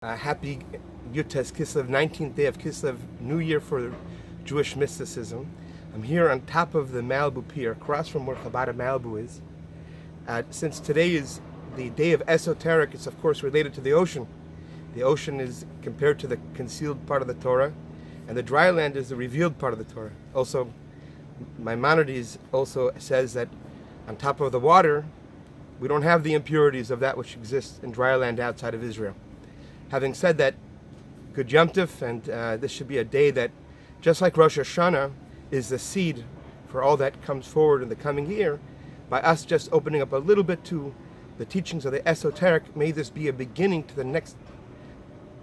Happy Yutes Kislev, 19th day of Kislev, New Year for Jewish mysticism. I'm here on top of the Malibu Pier, across from where Chabad Malibu is. Since today is the day of esoteric, it's of course related to the ocean. The ocean is compared to the concealed part of the Torah, and the dry land is the revealed part of the Torah. Also, Maimonides also says that on top of the water, we don't have the impurities of that which exists in dry land outside of Israel. Having said that, good Yom Tov, and this should be a day that, just like Rosh Hashanah is the seed for all that comes forward in the coming year, by us just opening up a little bit to the teachings of the esoteric, may this be a beginning to the next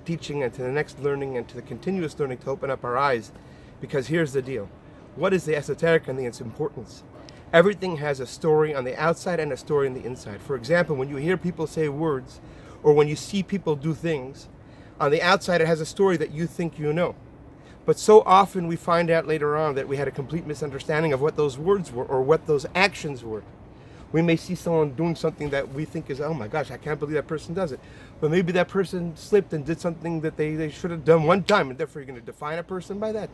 teaching and to the next learning and to the continuous learning to open up our eyes. Because here's the deal. What is the esoteric and its importance? Everything has a story on the outside and a story on the inside. For example, when you hear people say words, or when you see people do things, on the outside it has a story that you think you know. But so often we find out later on that we had a complete misunderstanding of what those words were or what those actions were. We may see someone doing something that we think is, oh my gosh, I can't believe that person does it. But maybe that person slipped and did something that they should have done one time, and therefore you're going to define a person by that.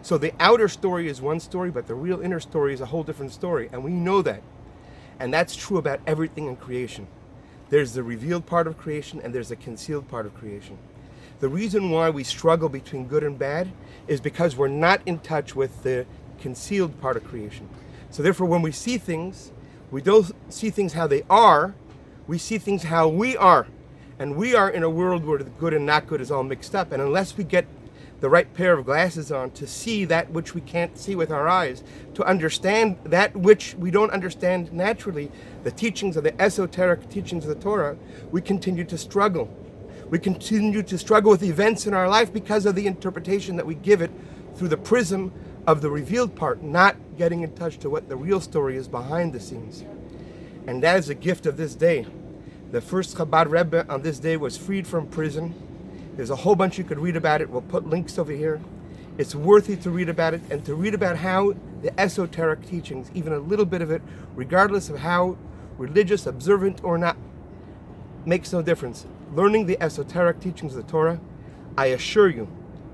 So the outer story is one story, but the real inner story is a whole different story, and we know that. And that's true about everything in creation. There's the revealed part of creation and there's the concealed part of creation. The reason why we struggle between good and bad is because we're not in touch with the concealed part of creation. So therefore, when we see things, we don't see things how they are, we see things how we are. And we are in a world where the good and not good is all mixed up. And unless we get the right pair of glasses on to see that which we can't see with our eyes, to understand that which we don't understand naturally, the teachings of the esoteric teachings of the Torah, we continue to struggle. We continue to struggle with events in our life because of the interpretation that we give it through the prism of the revealed part, not getting in touch to what the real story is behind the scenes. And that is the gift of this day. The first Chabad Rebbe on this day was freed from prison. There's a whole bunch you could read about it. We'll put links over here. It's worthy to read about it and to read about how the esoteric teachings, even a little bit of it, regardless of how religious, observant or not, makes no difference. Learning the esoteric teachings of the Torah, I assure you,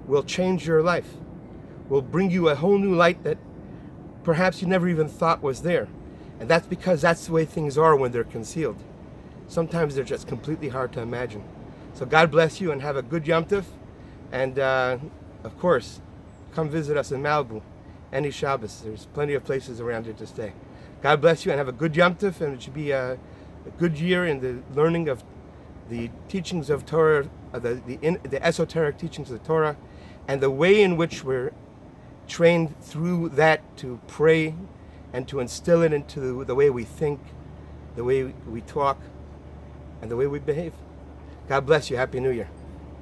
will change your life. Will bring you a whole new light that perhaps you never even thought was there. And that's because that's the way things are when they're concealed. Sometimes they're just completely hard to imagine. So God bless you and have a good Yom Tov. And of course, come visit us in Malibu any Shabbos. There's plenty of places around here to stay. God bless you and have a good Yom Tov, and it should be a good year in the learning of the teachings of Torah, the esoteric teachings of the Torah, and the way in which we're trained through that to pray and to instill it into the way we think, the way we talk, and the way we behave. God bless you. Happy New Year.